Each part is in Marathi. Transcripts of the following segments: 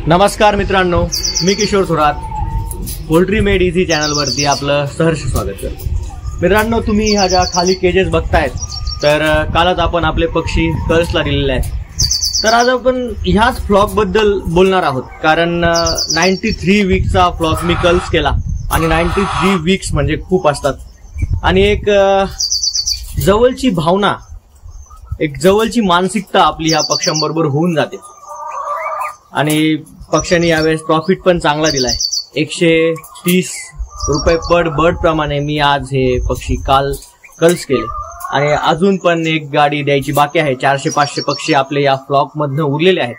नमस्कार मित्रांनो, मी Kishor Thorat poultry made easy चॅनलवरती आपलं सहर्ष स्वागत करतो। मित्रांनो, तुम्ही ह्या ज्या खाली केजेस बघतायत तर कालच आपण आपले पक्षी कल्सला दिलेले आहेत। तर आज आपण ह्याच फ्लॉक बद्दल बोलणार आहोत, कारण 93 वीकचा फ्लॉक मी कल्स केला आणि 93 वीक्स म्हणजे खूप असतात आणि एक जवळची भावना, एक जवळची मानसिकता आपली ह्या पक्ष्यांबरोबर होऊन जाते आणि पक्ष्यांनी यावेळेस प्रॉफिट पण चांगला दिलाय। 130 रुपये पर बर्ड प्रमाणे मी आज हे पक्षी काल कल्स केले आणि अजून पण एक गाडी द्यायची बाकी आहे। 400-500 पक्षी आपले या फ्लॉक मधनं उरलेले आहेत।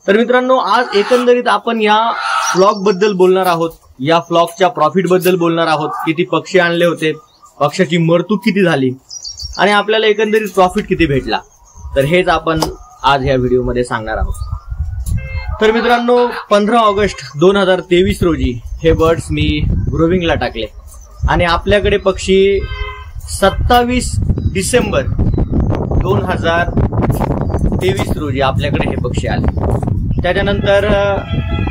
तर मित्रांनो, आज एकंदरीत आपण या फ्लॉक बद्दल बोलणार आहोत, या फ्लॉकच्या प्रॉफिट बद्दल बोलणार आहोत। किती पक्षी आणले होते, पक्षाची मरतूक किती झाली आणि आपल्याला एकंदरीत प्रॉफिट किती भेटला, तर हेच आपण आज या व्हिडिओमध्ये सांगणार आहोत। तर मित्रांनो, 15 ऑगस्ट 2023 रोजी हे बर्ड्स मी ग्रोविंगला टाकले आणि आपल्याकडे पक्षी 27 डिसेंबर 2023 रोजी आपल्याकडे हे पक्षी आले। त्याच्यानंतर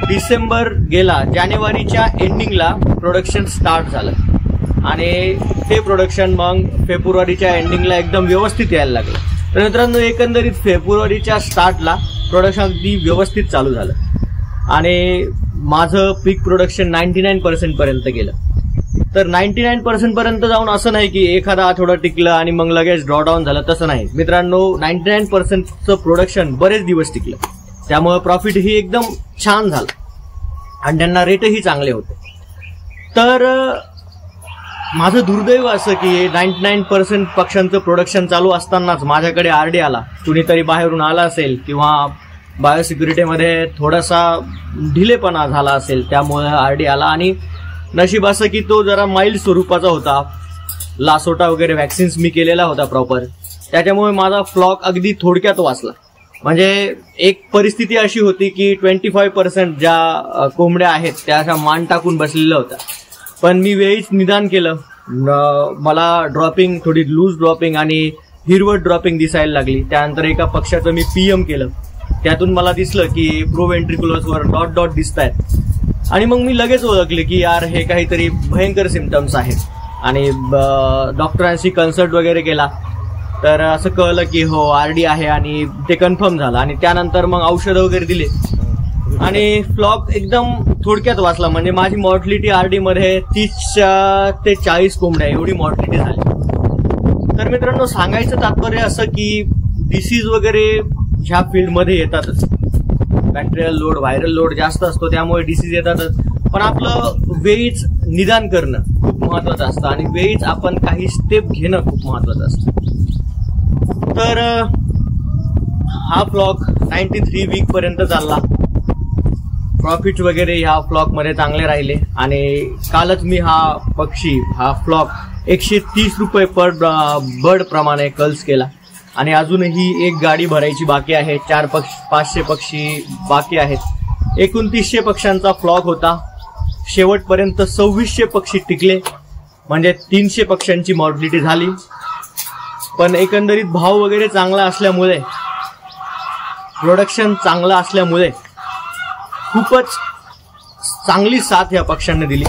डिसेंबर गेला, जानेवारीच्या एंडिंगला प्रोडक्शन स्टार्ट झालं आणि ते प्रोडक्शन मग फेब्रुवारीच्या एंडिंगला एकदम व्यवस्थित यायला लागलं। तर मित्रांनो, एकंदरीत फेब्रुवारीच्या स्टार्टला प्रोडक्शन अगदी व्यवस्थित चालू झालं आणि माझं पीक प्रोडक्शन 99% पर्यंत गेलं। तर 99% पर्यंत जाऊन असं नाही की एखादा आठवडा टिकलं आणि मग लगेच ड्रॉडाऊन झालं, तसं नाही मित्रांनो। 99%चं प्रोडक्शन बरेच दिवस टिकलं, त्यामुळे प्रॉफिट ही एकदम छान झालं आणि त्यांना रेटही चांगले होते। तर माझं दुर्दैव असं की 99% पक्ष्यांचं प्रोडक्शन चालू असतानाच माझ्याकडे आरडी आला। कुणीतरी बाहेरून आला असेल किंवा बायोसिक्युरिटीमध्ये थोडासा ढिलेपणा झाला असेल, त्यामुळे आरडी आला आणि नशीब असं की तो जरा माइल्ड स्वरूपाचा होता। लासोटा वगैरे वॅक्सिन्स मी केलेला होता प्रॉपर, त्याच्यामुळे माझा फ्लॉक अगदी थोडक्यात वाचला। म्हणजे एक परिस्थिती अशी होती की 25% ज्या कोंबड्या आहेत त्या अशा मान टाकून बसलेल्या होत्या, पण मी वेळीच निदान केलं। मला ड्रॉपिंग, थोडी लूज ड्रॉपिंग आणि हिरवट ड्रॉपिंग दिसायला लागली। त्यानंतर एका पक्षाचं मी पीएम केलं, त्यातून मला दिसलं की प्रोव्हेंट्रिक्युलसवर डॉट डॉट दिसत आहेत आणि मग मी लगेच ओळखले की यार हे काहीतरी भयंकर सिम्पटम्स आहेत आणि डॉक्टरांशी कन्सल्ट वगैरे केला तर असं कळलं की हो आरडी आहे आणि ते कन्फर्म झालं आणि त्यानंतर मग औषधं वगैरे दिले आणि फ्लॉक एकदम थोडक्यात वाचला। म्हणजे माझी मॉर्टिलिटी आरडी मध्ये 30 ते 40 कोंबड्या एवढी मॉर्टिलिटी झाली। तर मित्रांनो, सांगायचं तात्पर्य असं की डिसीज वगैरे ह्या फील्डमध्ये येतातच, बॅक्टेरियल लोड, व्हायरल लोड जास्त असतो, त्यामुळे डिसीज येतातच, पण आपलं वेळीच निदान करणं खूप महत्वाचं असतं आणि वेळीच आपण काही स्टेप घेणं खूप महत्वाचं असतं। तर हा फ्लॉक 93 वीक पर्यंत चालला, प्रॉफिट वगैरे ह्या फ्लॉक मध्ये चांगले राहिले आणि कालच मी हा फ्लॉक 130 रुपये पर बर्ड प्रमाणे कल्स केला आणि अजूनही एक गाडी भरायची बाकी आहे। 400-500 पक्षी बाकी आहेत। 2900 पक्ष्यांचा फ्लॉक होता, शेवटपर्यंत 2600 पक्षी टिकले, म्हणजे 300 पक्ष्यांची मॉर्टिलिटी झाली। पण एकंदरीत भाव वगैरे चांगला असल्यामुळे, प्रोडक्शन चांगलं असल्यामुळे खूपच चांगली साथ या पक्ष्यांनी दिली।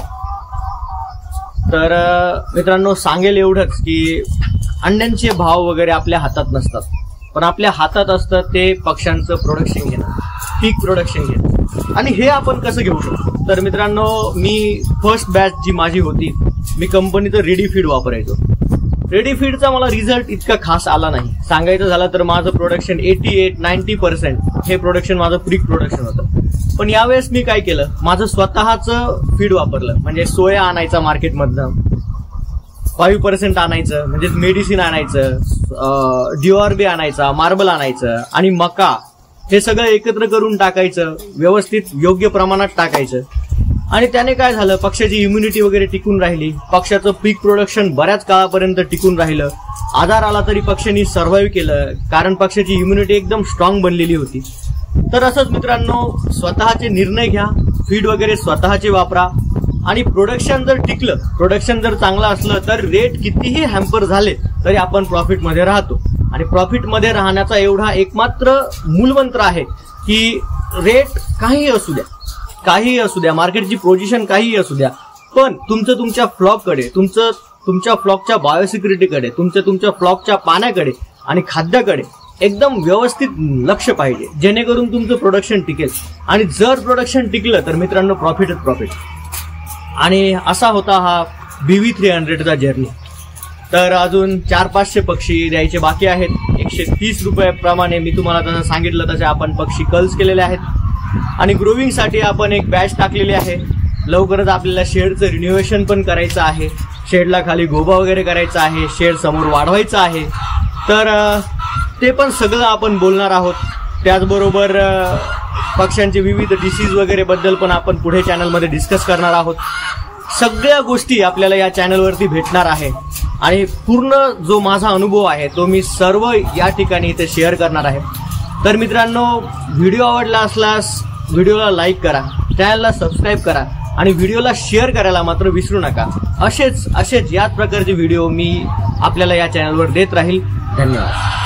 तर मित्रांनो, सांगेल एवढंच की अंड्यांचे भाव वगैरे आपल्या हातात नसतात, पण आपल्या हातात असतं ते पक्ष्यांचं प्रोडक्शन घेणं, पीक प्रोडक्शन घेणं। आणि हे आपण कसं घेऊ शकतो? तर मित्रांनो, मी फर्स्ट बॅच जी माझी होती, मी कंपनीचं रेडी फीड वापरायचो। रेडी फीडचा मला रिझल्ट इतका खास आला नाही। सांगायचं झालं तर माझं प्रोडक्शन 88-90% हे प्रोडक्शन माझं पीक प्रोडक्शन होतं। पण यावेळेस मी काय केलं, माझं स्वतःचं फीड वापरलं। म्हणजे सोया आणायचा मार्केटमधनं, 5% आणायचं, म्हणजे मेडिसिन आणायचं, DORB आणायचा, मार्बल आणायचं आणि मका, हे सगळं एकत्र करून टाकायचं, व्यवस्थित योग्य प्रमाणात टाकायचं आणि त्याने काय झालं, पक्षाची इम्युनिटी वगैरे टिकून राहिली, पक्षाचं पीक प्रोडक्शन बऱ्याच काळापर्यंत टिकून राहिलं। आजार आला तरी पक्षांनी सर्व्हाइव्ह केलं, कारण पक्षाची इम्युनिटी एकदम स्ट्रॉंग बनलेली होती। तर असंच मित्रांनो, स्वतःचे निर्णय घ्या, फीड वगैरे स्वतःचे वापरा आणि प्रोडक्शन जर टिकलं, प्रोडक्शन जर चांगलं असलं तर रेट कितीही हॅम्पर झाले तरी आपण प्रॉफिटमध्ये राहतो आणि प्रॉफिटमध्ये राहण्याचा एवढा एकमात्र मूलमंत्र आहे की रेट काहीही असू द्या, मार्केटची पोझिशन काहीही असू द्या, पण तुमच्या फ्लॉककडे, तुमच्या फ्लॉकच्या बायोसिक्युरिटीकडे, तुमच्या फ्लॉकच्या पाण्याकडे आणि खाद्याकडे एकदम व्यवस्थित लक्ष पाहिजे, जेणेकरून तुमचं प्रोडक्शन टिकेल. आणि जर प्रोडक्शन टिकलं तर मित्रांनो प्रॉफिटच प्रॉफिट. आणि असा होता हा BV300चा जर्नी. तर अजून 400-500 पक्षी द्यायचे बाकी आहेत. 130 रुपयाप्रमाणे मी तुम्हाला तसं सांगितलं तसे आपण पक्षी कल्स केलेले आहेत. आणि ग्रोविंगसाठी आपण एक बॅच टाकलेली आहे. लवकरच आपल्याला शेडचं रिन्युएशन पण करायचं आहे. शेडला खाली गोबा वगैरे करायचा आहे, शेड समोर वाढवायचं आहे. तर ते पण सगळं आपण बोलणार आहोत. त्याचबरोबर पक्ष्यांचे विविध डिसीज वगैरे बद्दल पण आपण पुढे चॅनलमध्ये डिस्कस करणार आहोत. सगळ्या गोष्टी आपल्याला या चॅनलवरती भेटणार आहे. आणि पूर्ण जो माझा अनुभव आहे तो मी सर्व या ठिकाणी इथे शेअर करणार आहे. तर मित्रांनो, व्हिडिओ आवडला असल्यास व्हिडिओला लाईक करा, चॅनलला सबस्क्राईब करा आणि व्हिडिओला शेअर करायला मात्र विसरू नका. असेच याच प्रकारचे व्हिडिओ मी आपल्याला या चॅनलवर देत राहील. धन्यवाद.